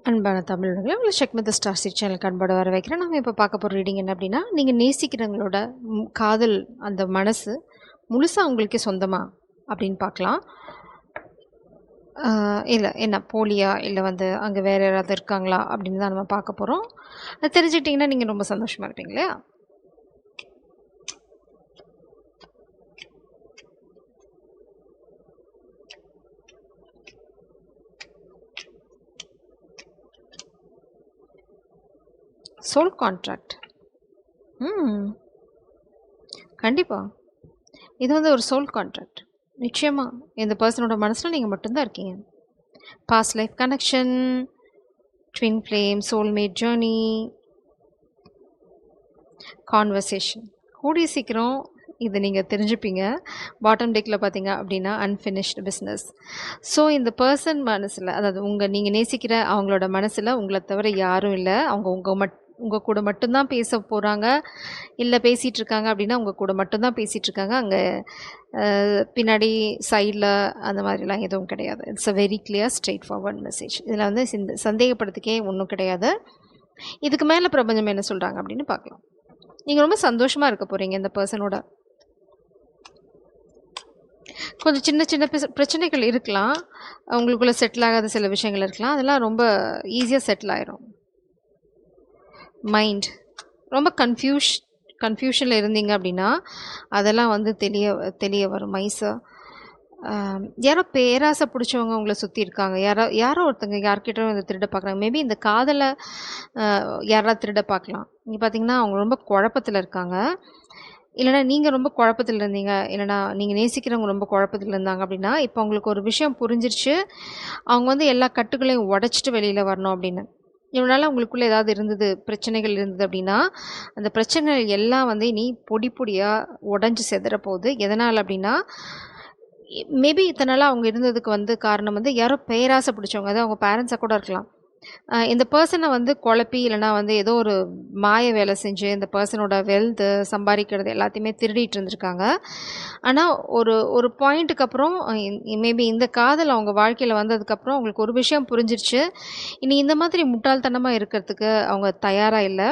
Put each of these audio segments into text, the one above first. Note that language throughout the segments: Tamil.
அன்பான தமிழர்களே, உங்களை செக் வித் ஸ்டார் சீட் சேனலுக்கு அன்போடு வர வைக்கிறேன். நம்ம இப்போ பார்க்க போகிற ரீடிங் என்ன அப்படின்னா, நீங்கள் நேசிக்கிறவங்களோட காதல் அந்த மனசு முழுசாக உங்களுக்கே சொந்தமா அப்படின்னு பார்க்கலாம். இல்லை என்ன போலியா, இல்லை வந்து அங்கே வேறு யாராவது இருக்காங்களா அப்படின்னு தான் நம்ம பார்க்க போகிறோம். அது தெரிஞ்சுக்கிட்டிங்கன்னா நீங்கள் ரொம்ப சந்தோஷமாக இருப்பீங்க இல்லையா? Soul contract. கண்டிப்பாக இது வந்து ஒரு சோல் கான்ட்ராக்ட். நிச்சயமாக இந்த பர்சனோட மனசில் நீங்கள் மட்டும்தான் இருக்கீங்க. Past life connection, twin flame, soulmate journey, conversation. கூடிய சீக்கிரம் இதை நீங்கள் தெரிஞ்சுப்பீங்க. பாட்டம் டெக்கில் பார்த்தீங்க அப்படின்னா அன்ஃபினிஷ்டு பிஸ்னஸ். ஸோ இந்த பர்சன் மனசில், அதாவது நீங்கள் நேசிக்கிற அவங்களோட மனசில் உங்களை தவிர யாரும் இல்லை. அவங்க உங்கள் கூட மட்டும்தான் பேச போகிறாங்க, இல்லை பேசிகிட்டு இருக்காங்க அப்படின்னா உங்கள் கூட மட்டும்தான் பேசிகிட்டு இருக்காங்க. அங்கே பின்னாடி சைடில் அந்த மாதிரிலாம் எதுவும் கிடையாது. It's a very clear straight forward message. இதில் வந்து சந்தேகப்படுறதுக்கே ஒன்றும் கிடையாது. இதுக்கு மேலே பிரபஞ்சம் என்ன சொல்கிறாங்க அப்படின்னு பார்க்கலாம். நீங்கள் ரொம்ப சந்தோஷமாக இருக்க போகிறீங்க இந்த பர்சனோட. கொஞ்சம் சின்ன சின்ன பிரச்சனைகள் இருக்கலாம், உங்களுக்குள்ளே செட்டில் ஆகாத சில விஷயங்கள் இருக்கலாம். அதெல்லாம் ரொம்ப ஈஸியாக செட்டில் ஆயிரும். மைண்ட் ரொம்ப கன்ஃபியூஷனில் இருந்தீங்க அப்படின்னா அதெல்லாம் வந்து தெரிய வரும். யாரோ பேராசை பிடிச்சவங்க உங்களை சுற்றி இருக்காங்க. யாரோ ஒருத்தங்க யார்கிட்ட வந்து திருட பார்க்குறாங்க. மேபி இந்த காதலை யாராவது திருட பார்க்கலாம். இங்கே பார்த்தீங்கன்னா அவங்க ரொம்ப குழப்பத்தில் இருக்காங்க, இல்லைனா நீங்கள் ரொம்ப குழப்பத்தில் இருந்தீங்க, இல்லைனா நீங்கள் நேசிக்கிறவங்க ரொம்ப குழப்பத்தில் இருந்தாங்க அப்படின்னா இப்போ அவங்களுக்கு ஒரு விஷயம் புரிஞ்சிருச்சு. அவங்க வந்து எல்லா கட்டுகளையும் உடச்சிட்டு வெளியில் வரணும் அப்படின்னு. இவனால் உங்களுக்குள்ளே ஏதாவது இருந்தது, பிரச்சனைகள் இருந்தது அப்படின்னா அந்த பிரச்சனைகள் எல்லாம் வந்து நீ பொடி பொடியாக உடஞ்சி செதற போகுது. எதனால் அப்படின்னா மேபி இத்தனால அவங்க இருந்ததுக்கு வந்து காரணம் வந்து யாரோ பேராசை பிடிச்சவங்க, அதாவது அவங்க பேரண்ட்ஸாக கூட இருக்கலாம். இந்த பர்சனை வந்து குழப்பி, இல்லைனா வந்து ஏதோ ஒரு மாய வேலை செஞ்சு இந்த பர்சனோட வெல்த்து சம்பாதிக்கிறது எல்லாத்தையுமே திருடிட்டு இருந்திருக்காங்க. ஆனால் ஒரு பாயிண்ட்டுக்கு அப்புறம் மேபி இந்த காதல் அவங்க வாழ்க்கையில் வந்ததுக்கப்புறம் அவங்களுக்கு ஒரு விஷயம் புரிஞ்சிருச்சு. இனி இந்த மாதிரி முட்டாள்தனமாக இருக்கிறதுக்கு அவங்க தயாராக இல்லை.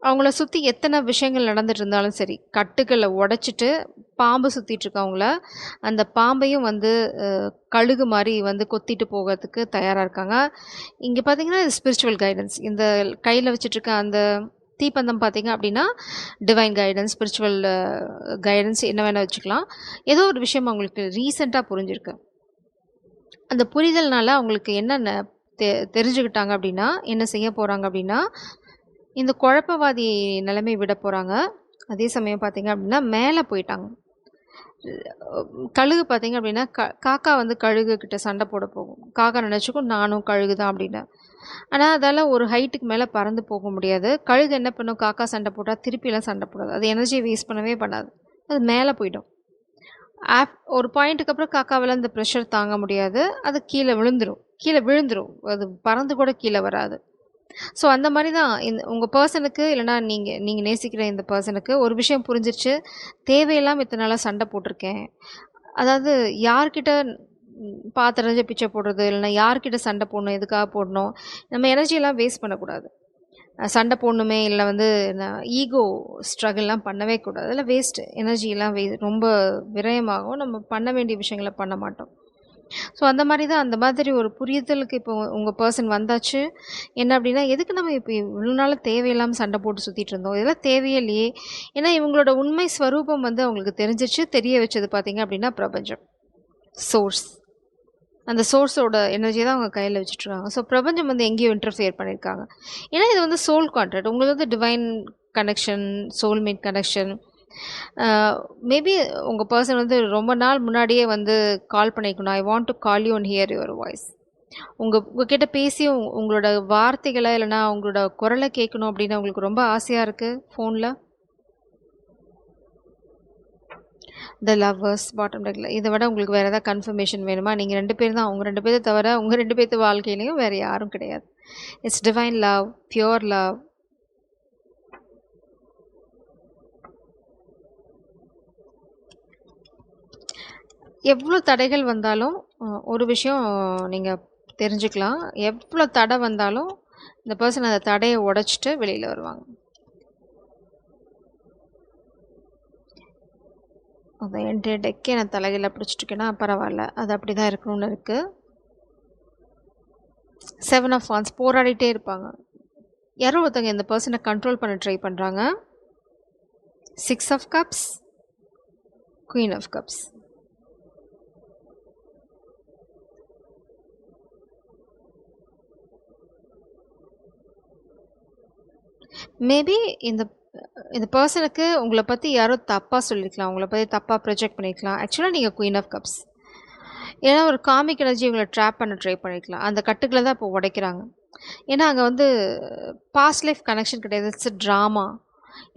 அவங்கள சுற்றி எத்தனை விஷயங்கள் நடந்துட்டு இருந்தாலும் சரி, கட்டுக்களை உடச்சிட்டு பாம்பு சுற்றிட்டுருக்கவங்கள அந்த பாம்பையும் வந்து கழுகு மாதிரி வந்து கொத்திட்டு போகிறதுக்கு தயாராக இருக்காங்க. இங்கே பார்த்தீங்கன்னா இது ஸ்பிரிச்சுவல் கைடன்ஸ். இந்த கையில் வச்சுட்ருக்க அந்த தீப்பந்தம் பார்த்தீங்க அப்படின்னா டிவைன் கைடன்ஸ், ஸ்பிரிச்சுவல் கைடன்ஸ் என்ன வேணால் வச்சுக்கலாம். ஏதோ ஒரு விஷயம் அவங்களுக்கு ரீசெண்டாக புரிஞ்சிருக்கு. அந்த புரிதல்னால அவங்களுக்கு என்னென்ன தெரிஞ்சுக்கிட்டாங்க அப்படின்னா என்ன செய்ய போகிறாங்க அப்படின்னா இந்த குழப்பவாதி நிலைமை விட போகிறாங்க. அதே சமயம் பார்த்தீங்க அப்படின்னா மேலே போயிட்டாங்க. கழுகு பார்த்தீங்க அப்படின்னா காக்கா வந்து கழுகு கிட்ட சண்டை போட போகும். காக்கா நினச்சிக்கும் நானும் கழுகு தான் அப்படின்னு. ஆனால் அதால் ஒரு ஹைட்டுக்கு மேலே பறந்து போக முடியாது. கழுகு என்ன பண்ணும், காக்கா சண்டை போட்டால் திருப்பிலாம் சண்டை போடாது. அது எனர்ஜியை வேஸ்ட் பண்ணவே பண்ணாது. அது மேலே போயிடும். ஒரு பாயிண்ட்டுக்கு அப்புறம் காக்காவில் அந்த ப்ரெஷர் தாங்க முடியாது. அது கீழே விழுந்துடும். அது பறந்து கூட கீழே வராது. ஸோ அந்த மாதிரி தான் உங்கள் பர்சனுக்கு, இல்லைனா நீங்கள் நேசிக்கிற இந்த பர்சனுக்கு ஒரு விஷயம் புரிஞ்சிருச்சு. தேவையில்லாமல் இத்தனை நாளாக சண்டை போட்டிருக்கேன். அதாவது யார்கிட்ட பாத்திரஞ்ச பிச்சை போடுறது, இல்லைனா யார்கிட்ட சண்டை போடணும், எதுக்காக போடணும், நம்ம எனர்ஜியெல்லாம் வேஸ்ட் பண்ணக்கூடாது. சண்டை போடணுமே, இல்லை வந்து ஈகோ ஸ்ட்ரகிள்லாம் பண்ணவே கூடாது. அதெல்லாம் வேஸ்ட்டு எனர்ஜியெல்லாம் ரொம்ப விரயமாகும். நம்ம பண்ண வேண்டிய விஷயங்களை பண்ண மாட்டோம். ஸோ அந்த மாதிரி தான், அந்த மாதிரி ஒரு புரிதலுக்கு இப்போ உங்கள் பர்சன் வந்தாச்சு. என்ன அப்படின்னா எதுக்கு நம்ம இப்போ இவ்வளோ நாள் தேவையில்லாமல் சண்டை போட்டு சுற்றிட்டு இருந்தோம், இதெல்லாம் தேவையே இல்லையே. ஏன்னா இவங்களோட உண்மை ஸ்வரூபம் வந்து அவங்களுக்கு தெரிஞ்சிச்சு. தெரிய வச்சது பார்த்தீங்க அப்படின்னா பிரபஞ்சம், சோர்ஸ். அந்த சோர்ஸோட எனர்ஜியை தான் அவங்க கையில் வச்சுட்ருக்காங்க. ஸோ பிரபஞ்சம் வந்து எங்கேயோ இன்டர்ஃபியர் பண்ணியிருக்காங்க. ஏன்னா இது வந்து சோல் கான்ட்ராக்ட். உங்களுக்கு வந்து divine connection, soulmate connection. Maybe உங்கள் பர்சன் வந்து ரொம்ப நாள் முன்னாடியே வந்து கால் பண்ணிக்கணும். I want to call you and hear your voice. உங்ககிட்ட பேசி உங்களோட வார்த்தைகளை, இல்லைனா உங்களோட குரலை கேட்கணும் அப்படின்னு உங்களுக்கு ரொம்ப ஆசையாக இருக்குது ஃபோனில். த லவ்வர்ஸ் பாட்டம் டெக்கில். இதை விட உங்களுக்கு வேறு ஏதாவது கன்ஃபர்மேஷன் வேணுமா? நீங்கள் 2 பேர் தான். அவங்க 2 பேரை தவிர உங்கள் 2 பேர்த்து வாழ்க்கையிலையும் வேறு யாரும் கிடையாது. It's divine love, pure love. எவ்வளோ தடைகள் வந்தாலும் ஒரு விஷயம் நீங்கள் தெரிஞ்சுக்கலாம். எவ்வளோ தடை வந்தாலும் இந்த பர்சன் அந்த தடையை உடைச்சிட்டு வெளியில் வருவாங்க. அந்த என்டையர் டெக்கே நான் தலைகீழ பிடிச்சிட்ருக்கேன்னா பரவாயில்ல, அது அப்படி தான் இருக்கணும்னு இருக்குது. 7 ஆஃப் வான்ஸ் போராடிட்டே இருப்பாங்க. யாரோ ஒருத்தங்க இந்த பர்சனை கண்ட்ரோல் பண்ண ட்ரை பண்ணுறாங்க. 6 of cups, queen of cups. Maybe இந்த இந்த பர்சனுக்கு உங்களை பற்றி யாரோ தப்பாக சொல்லியிருக்கலாம், உங்களை பற்றி தப்பாக ப்ரொஜெக்ட் பண்ணியிருக்கலாம். ஆக்சுவலாக நீங்கள் குயின் ஆஃப் கப்ஸ். ஏன்னா ஒரு காமிக் எனர்ஜி உங்களை ட்ராப் பண்ண ட்ரை பண்ணியிருக்கலாம். அந்த கட்டுக்களை தான் இப்போ உடைக்கிறாங்க. ஏன்னா அங்கே வந்து பாஸ்ட் லைஃப் கனெக்ஷன் கிடையாது, இட்ஸ் ட்ராமா.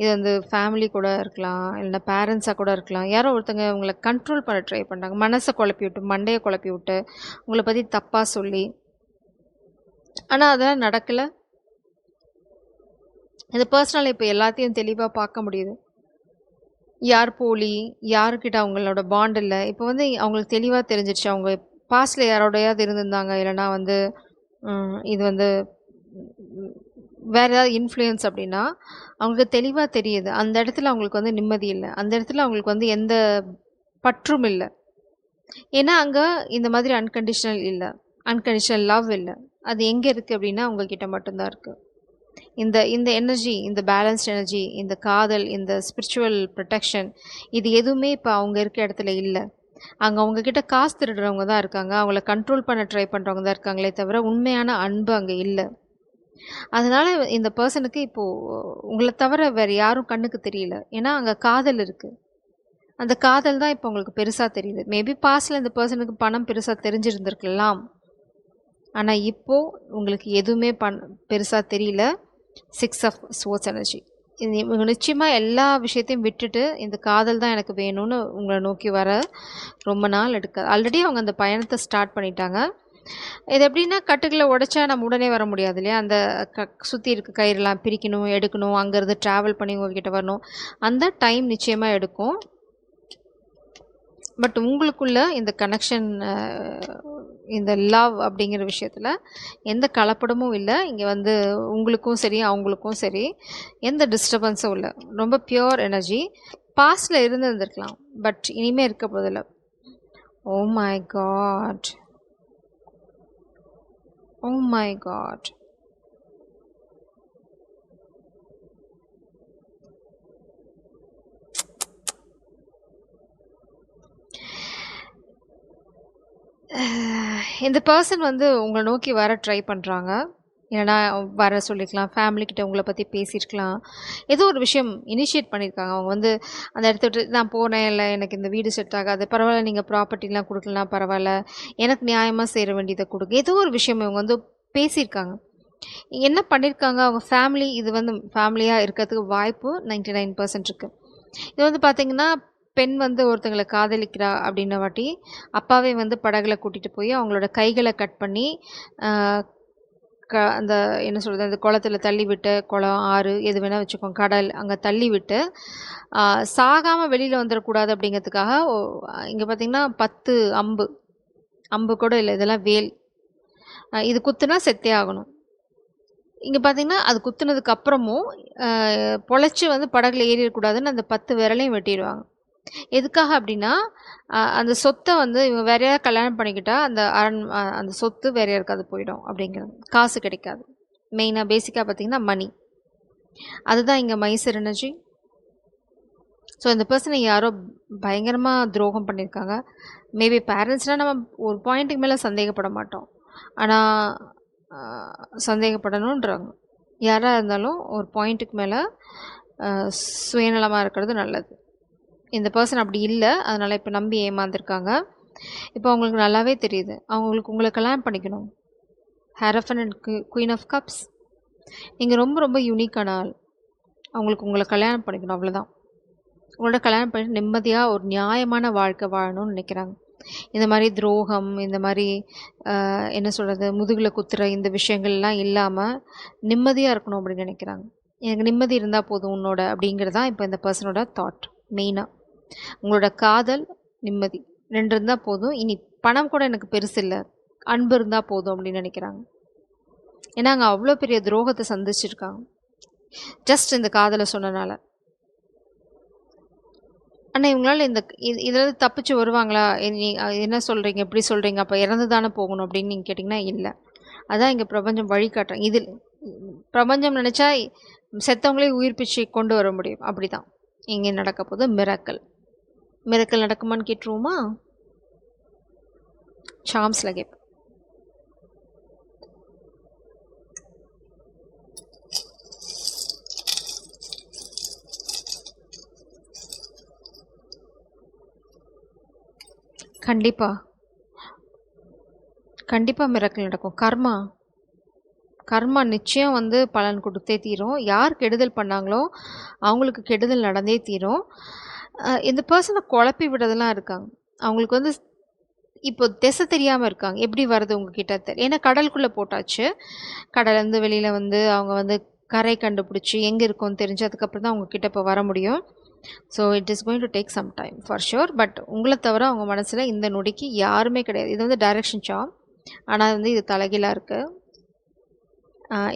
இது வந்து ஃபேமிலி கூட இருக்கலாம், இல்லைன்னா பேரண்ட்ஸாக கூட இருக்கலாம். யாரோ ஒருத்தங்க உங்களை கண்ட்ரோல் பண்ண ட்ரை பண்ணுறாங்க. மனசை குழப்பி விட்டு, மண்டையை குழப்பி விட்டு, உங்களை பற்றி தப்பாக சொல்லி. ஆனால் அதெல்லாம் நடக்கலை. இந்த பர்சனல் இப்போ எல்லாத்தையும் தெளிவாக பார்க்க முடியுது. யார் போலி, யாருக்கிட்ட அவங்களோட பாண்ட் இல்லை. இப்போ வந்து அவங்களுக்கு தெளிவாக தெரிஞ்சிடுச்சு, அவங்க பாஸ்டில் யாரோடையாவது இருந்திருந்தாங்க, இல்லைனா வந்து இது வந்து வேறு ஏதாவது இன்ஃப்ளூயன்ஸ் அப்படின்னா அவங்களுக்கு தெளிவாக தெரியுது. அந்த இடத்துல அவங்களுக்கு வந்து நிம்மதி இல்லை, அந்த இடத்துல அவங்களுக்கு வந்து எந்த பற்றும் இல்லை. ஏன்னா அங்கே இந்த மாதிரி அன்கண்டிஷனல் இல்லை, அன்கண்டிஷனல் லவ் இல்லை. அது எங்கே இருக்குது அப்படின்னா அவங்கக்கிட்ட மட்டும்தான் இருக்குது. இந்த இந்த எனர்ஜி, இந்த பேலன்ஸ்ட் எனர்ஜி, இந்த காதல், இந்த ஸ்பிரிச்சுவல் ப்ரொடெக்ஷன், இது எதுவுமே இப்போ அவங்க இருக்க இடத்துல இல்லை. அங்கே அவங்கக்கிட்ட காசு திருடுறவங்க தான் இருக்காங்க, அவங்கள கண்ட்ரோல் பண்ண ட்ரை பண்ணுறவங்க தான் இருக்காங்களே தவிர உண்மையான அன்பு அங்கே இல்லை. அதனால் இந்த பர்சனுக்கு இப்போது உங்களை தவிர வேறு யாரும் கண்ணுக்கு தெரியல. ஏன்னா அங்கே காதல் இருக்குது. அந்த காதல் தான் இப்போ உங்களுக்கு பெருசாக தெரியுது. மேபி பாஸ்டில் இந்த பர்சனுக்கு பணம் பெருசாக தெரிஞ்சிருந்திருக்கலாம். ஆனால் இப்போது உங்களுக்கு எதுவுமே பெருசாக தெரியல. 6 ஆஃப் ஸ்வோர்ட்ஸ் எனர்ஜி. இவங்க நிச்சயமாக எல்லா விஷயத்தையும் விட்டுட்டு இந்த காதல் தான் எனக்கு வேணும்னு உங்களை நோக்கி வர ரொம்ப நாள் எடுக்காது. ஆல்ரெடி அவங்க அந்த பயணத்தை ஸ்டார்ட் பண்ணிட்டாங்க. இது எப்படின்னா கட்டுக்களை உடைச்சா நம்ம உடனே வர முடியாது இல்லையா? அந்த சுற்றி இருக்க கயிறுலாம் பிரிக்கணும், எடுக்கணும், அங்கேருந்து ட்ராவல் பண்ணி உங்ககிட்ட வரணும். அந்த டைம் நிச்சயமாக எடுக்கும். பட் உங்களுக்குள்ள இந்த கனெக்ஷன், இந்த லவ் அப்படிங்கிற விஷயத்தில் எந்த கலப்படமும் இல்லை. இங்கே வந்து உங்களுக்கும் சரி அவங்களுக்கும் சரி எந்த டிஸ்டர்பன்ஸும் இல்லை. ரொம்ப பியோர் எனர்ஜி. பாஸ்டில் இருந்திருக்கலாம், பட் இனிமேல் இருக்க போதில்லை. Oh my god, oh my god. இந்த பர்சன் வந்து உங்களை நோக்கி வர ட்ரை பண்ணுறாங்க. ஏன்னா வர சொல்லிக்கலாம், ஃபேமிலிக்கிட்ட உங்களை பற்றி பேசியிருக்கலாம், ஏதோ ஒரு விஷயம் இனிஷியேட் பண்ணியிருக்காங்க. அவங்க வந்து அந்த இடத்த விட்டு நான் போனேன், இல்லை எனக்கு இந்த வீடு செட் ஆகாது, பரவாயில்ல நீங்கள் ப்ராப்பர்ட்டிலாம் கொடுக்கலாம், பரவாயில்ல எனக்கு நியாயமாக சேர வேண்டியதை கொடுங்க, ஏதோ ஒரு விஷயம் இவங்க வந்து பேசியிருக்காங்க. என்ன பண்ணியிருக்காங்க, அவங்க ஃபேமிலி, இது வந்து ஃபேமிலியாக இருக்கிறதுக்கு வாய்ப்பு 99% இருக்குது. இது வந்து பார்த்திங்கன்னா பெண் வந்து ஒருத்தங்களை காதலிக்கிறா அப்படின்ன வாட்டி அப்பாவே வந்து படகுல கூட்டிகிட்டு போய் அவங்களோட கைகளை கட் பண்ணி அந்த என்ன சொல்கிறது, அந்த குளத்தில் தள்ளி விட்டு, குளம் ஆறு எது வேணால் வச்சுக்கோங்க, கடல், அங்கே தள்ளி விட்டு சாகாமல் வெளியில் வந்துடக்கூடாது அப்படிங்கிறதுக்காக இங்கே பார்த்திங்கன்னா 10 அம்பு கூட இல்லை, இதெல்லாம் வேல். இது குத்துனா செத்தே ஆகணும். இங்கே பார்த்திங்கன்னா அது குத்துனதுக்கு அப்புறமும் பொழைச்சி வந்து படகுல ஏறிடக்கூடாதுன்னு அந்த 10 விரலையும் வெட்டிடுவாங்க. எதுக்காக அப்படின்னா அந்த சொத்தை வந்து இவங்க வேற யாராவது கல்யாணம் பண்ணிக்கிட்டா அந்த சொத்து வேற யாருக்காவது போயிடும் அப்படிங்கிறது, காசு கிடைக்காது. மெயினாக பேசிக்காக பார்த்திங்கன்னா மணி. அதுதான் இங்கே மைசர் எனர்ஜி. ஸோ இந்த பர்சனை யாரோ பயங்கரமாக துரோகம் பண்ணியிருக்காங்க. மேபி பேரண்ட்ஸ்னால் நம்ம ஒரு பாயிண்ட்டுக்கு மேலே சந்தேகப்பட மாட்டோம், ஆனால் சந்தேகப்படணுன்றாங்க. யாராக இருந்தாலும் ஒரு பாயிண்ட்டுக்கு மேலே சுயநலமாக இருக்கிறது நல்லது. இந்த பர்சன் அப்படி இல்லை, அதனால் இப்போ நம்பி ஏமாந்துருக்காங்க. இப்போ அவங்களுக்கு நல்லாவே தெரியுது அவங்களுக்கு உங்களை கல்யாணம் பண்ணிக்கணும். ஹேரஃபன் அண்ட் குயின் ஆஃப் கப்ஸ். நீங்கள் ரொம்ப ரொம்ப யூனிக்கான ஆள். அவங்களுக்கு உங்களை கல்யாணம் பண்ணிக்கணும், அவ்வளோதான். உங்களோட கல்யாணம் பண்ணிட்டு நிம்மதியாக ஒரு நியாயமான வாழ்க்கை வாழணும்னு நினைக்கிறாங்க. இந்த மாதிரி துரோகம், இந்த மாதிரி என்ன சொல்கிறது, முதுகில் குத்துற இந்த விஷயங்கள்லாம் இல்லாமல் நிம்மதியாக இருக்கணும் அப்படின்னு நினைக்கிறாங்க. எனக்கு நிம்மதி இருந்தால் போதும் உன்னோட அப்படிங்கிறது தான் இப்போ இந்த பர்சனோட தாட். மெயினாக உங்களோட காதல், நிம்மதி 2 இருந்தால் போதும். இனி பணம் கூட எனக்கு பெருசு இல்லை, அன்பு இருந்தால் போதும் அப்படின்னு நினைக்கிறாங்க. ஏன்னா அங்கே அவ்வளோ பெரிய துரோகத்தை சந்திச்சிருக்காங்க ஜஸ்ட் இந்த காதலை சொன்னனால. ஆனால் இவங்களால இதில் தப்பிச்சு வருவாங்களா? என்ன சொல்கிறீங்க, எப்படி சொல்கிறீங்க, அப்போ இறந்து தானே போகணும் அப்படின்னு நீங்கள் கேட்டிங்கன்னா இல்லை. அதான் இங்கே பிரபஞ்சம் வழிகாட்டுறேன். இதில் பிரபஞ்சம் நினச்சா செத்தவங்களே உயிர்ப்பிச்சு கொண்டு வர முடியும். அப்படி தான் இங்கே நடக்க போகுது. Miracle miracle நடக்குமான்னு கேட்டுருவோமா? சாம்ஸில் கேட்போம். கண்டிப்பாக மிராக்கிள் நடக்கும். கர்மா நிச்சயம் வந்து பலன் கொடுத்தே தீரும். யார் கெடுதல் பண்ணாங்களோ அவங்களுக்கு கெடுதல் நடந்தே தீரும். இந்த பர்சனை குழப்பி விடுறதெல்லாம் இருக்காங்க. அவங்களுக்கு வந்து இப்போ திசை தெரியாமல் இருக்காங்க. எப்படி வருது உங்ககிட்ட ஏன்னா கடலுக்குள்ளே போட்டாச்சு. கடலேருந்து வெளியில் வந்து அவங்க வந்து கரை கண்டுபிடிச்சி எங்கே இருக்கோன்னு தெரிஞ்சு அதுக்கப்புறம் தான் உங்ககிட்ட இப்போ வர முடியும். So it is going to take some time for sure. But உங்களை தவிர அவங்க மனசில் இந்த நொடிக்கு யாருமே கிடையாது. இது வந்து டைரக்ஷன் சாம், ஆனால் வந்து இது தலைகீழாக இருக்குது.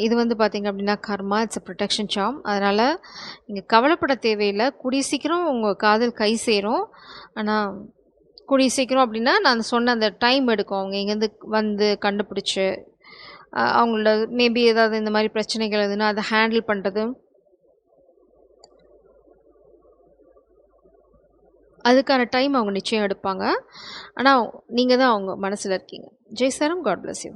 இது வந்து பார்த்திங்க அப்படின்னா கர்மா, இட்ஸ் அ ப்ரொடெக்ஷன் சாம். அதனால் நீங்கள் கவலைப்பட தேவையில்லை. கூடிய சீக்கிரம் உங்கள் காதல் கை சேரும். ஆனால் கூடிய சீக்கிரம் அப்படின்னா நான் சொன்ன அந்த டைம் எடுக்கும். அவங்க இங்கேருந்து வந்து கண்டுபிடிச்சி அவங்களோட மேபி ஏதாவது இந்த மாதிரி பிரச்சனைகள் எதுனா அதை ஹேண்டில் பண்ணுறது, அதுக்கான டைம் அவங்க நிச்சயம் எடுப்பாங்க. ஆனால் நீங்கள் தான் அவங்க மனசில் இருக்கீங்க. ஜெய் சரம், காட் பிளஸ் யூ.